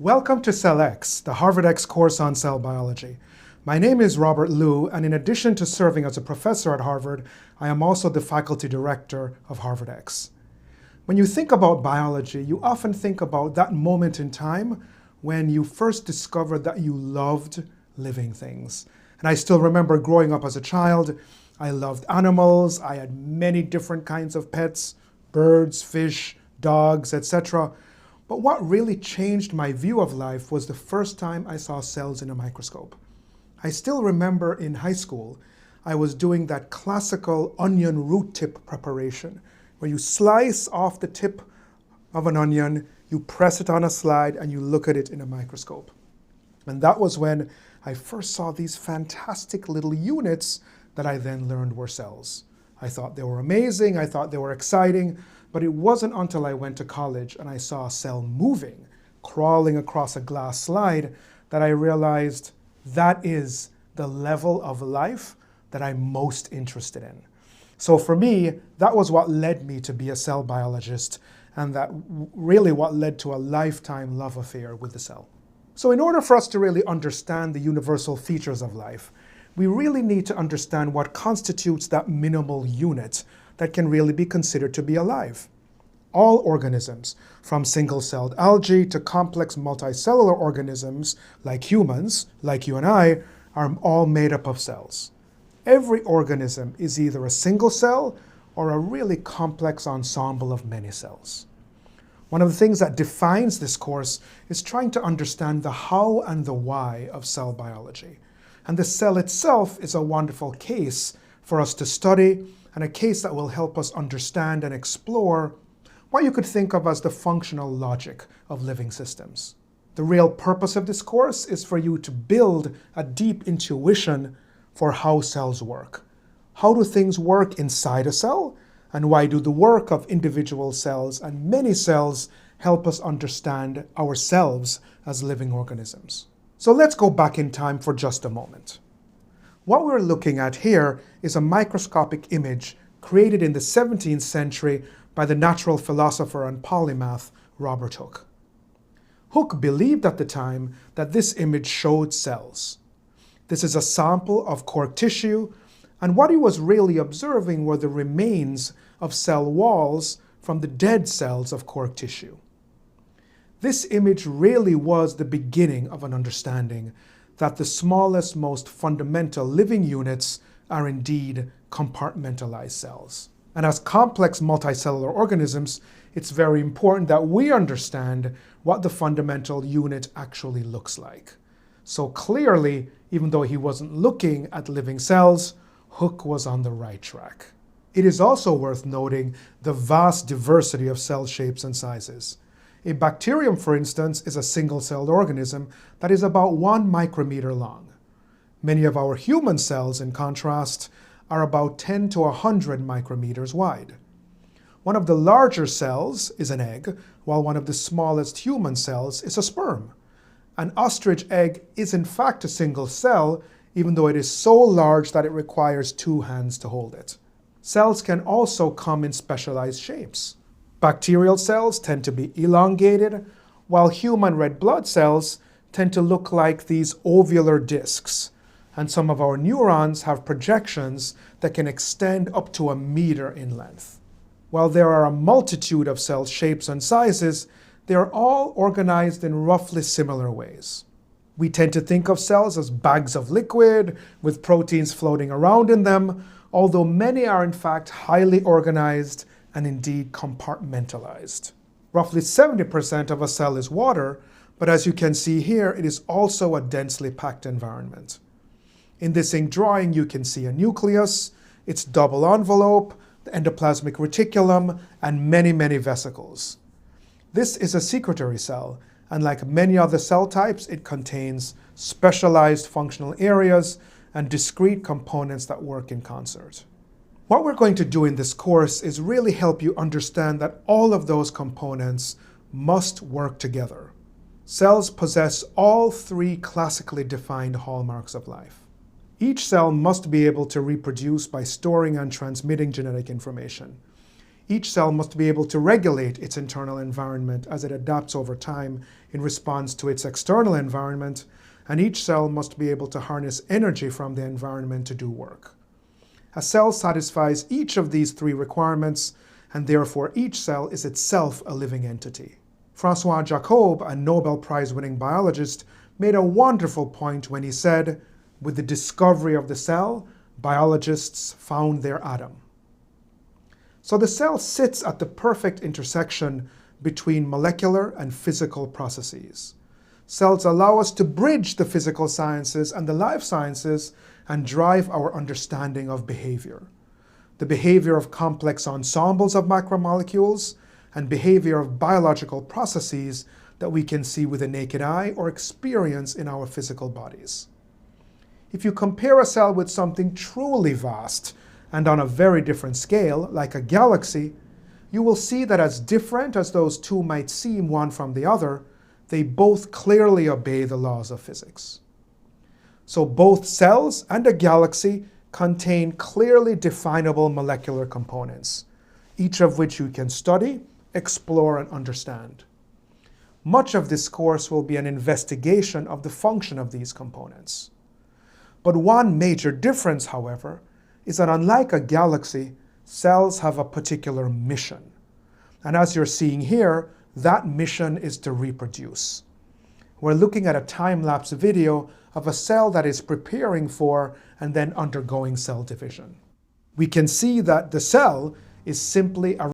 Welcome to CellX, the Harvard X course on cell biology. My name is Robert Liu, and in addition to serving as a professor at Harvard, I am also the faculty director of Harvard X. When you think about biology, you often think about that moment in time when you first discovered that you loved living things. And I still remember growing up as a child, I loved animals. I had many different kinds of pets, birds, fish, dogs, etc. But what really changed my view of life was the first time I saw cells in a microscope. I still remember in high school, I was doing that classical onion root tip preparation, where you slice off the tip of an onion, you press it on a slide, and you look at it in a microscope. And that was when I first saw these fantastic little units that I then learned were cells. I thought they were amazing, I thought they were exciting, but it wasn't until I went to college and I saw a cell moving, crawling across a glass slide, that I realized that is the level of life that I'm most interested in. So for me, that was what led me to be a cell biologist, and that really what led to a lifetime love affair with the cell. So in order for us to really understand the universal features of life, we really need to understand what constitutes that minimal unit that can really be considered to be alive. All organisms, from single-celled algae to complex multicellular organisms like humans, like you and I, are all made up of cells. Every organism is either a single cell or a really complex ensemble of many cells. One of the things that defines this course is trying to understand the how and the why of cell biology. And the cell itself is a wonderful case for us to study, and a case that will help us understand and explore what you could think of as the functional logic of living systems. The real purpose of this course is for you to build a deep intuition for how cells work. How do things work inside a cell? And why do the work of individual cells and many cells help us understand ourselves as living organisms? So let's go back in time for just a moment. What we're looking at here is a microscopic image created in the 17th century by the natural philosopher and polymath Robert Hooke. Hooke believed at the time that this image showed cells. This is a sample of cork tissue, and what he was really observing were the remains of cell walls from the dead cells of cork tissue. This image really was the beginning of an understanding that the smallest, most fundamental living units are indeed compartmentalized cells. And as complex multicellular organisms, it's very important that we understand what the fundamental unit actually looks like. So clearly, even though he wasn't looking at living cells, Hooke was on the right track. It is also worth noting the vast diversity of cell shapes and sizes. A bacterium, for instance, is a single-celled organism that is about 1 micrometer long. Many of our human cells, in contrast, are about 10 to 100 micrometers wide. One of the larger cells is an egg, while one of the smallest human cells is a sperm. An ostrich egg is in fact a single cell, even though it is so large that it requires 2 hands to hold it. Cells can also come in specialized shapes. Bacterial cells tend to be elongated, while human red blood cells tend to look like these ovular discs. And some of our neurons have projections that can extend up to 1 meter in length. While there are a multitude of cell shapes and sizes, they are all organized in roughly similar ways. We tend to think of cells as bags of liquid with proteins floating around in them, although many are in fact highly organized and indeed compartmentalized. Roughly 70% of a cell is water, but as you can see here, it is also a densely packed environment. In this ink drawing, you can see a nucleus, its double envelope, the endoplasmic reticulum, and many, many vesicles. This is a secretory cell, and like many other cell types, it contains specialized functional areas and discrete components that work in concert. What we're going to do in this course is really help you understand that all of those components must work together. Cells possess all 3 classically defined hallmarks of life. Each cell must be able to reproduce by storing and transmitting genetic information. Each cell must be able to regulate its internal environment as it adapts over time in response to its external environment, and each cell must be able to harness energy from the environment to do work. A cell satisfies each of these three requirements, and therefore each cell is itself a living entity. Francois Jacob, a Nobel Prize-winning biologist, made a wonderful point when he said, "With the discovery of the cell, biologists found their atom." So the cell sits at the perfect intersection between molecular and physical processes. Cells allow us to bridge the physical sciences and the life sciences and drive our understanding of behavior. The behavior of complex ensembles of macromolecules and behavior of biological processes that we can see with the naked eye or experience in our physical bodies. If you compare a cell with something truly vast and on a very different scale, like a galaxy, you will see that as different as those two might seem one from the other, they both clearly obey the laws of physics. So both cells and a galaxy contain clearly definable molecular components, each of which you can study, explore, and understand. Much of this course will be an investigation of the function of these components. But one major difference, however, is that unlike a galaxy, cells have a particular mission. And as you're seeing here, that mission is to reproduce. We're looking at a time-lapse video of a cell that is preparing for and then undergoing cell division. We can see that the cell is simply a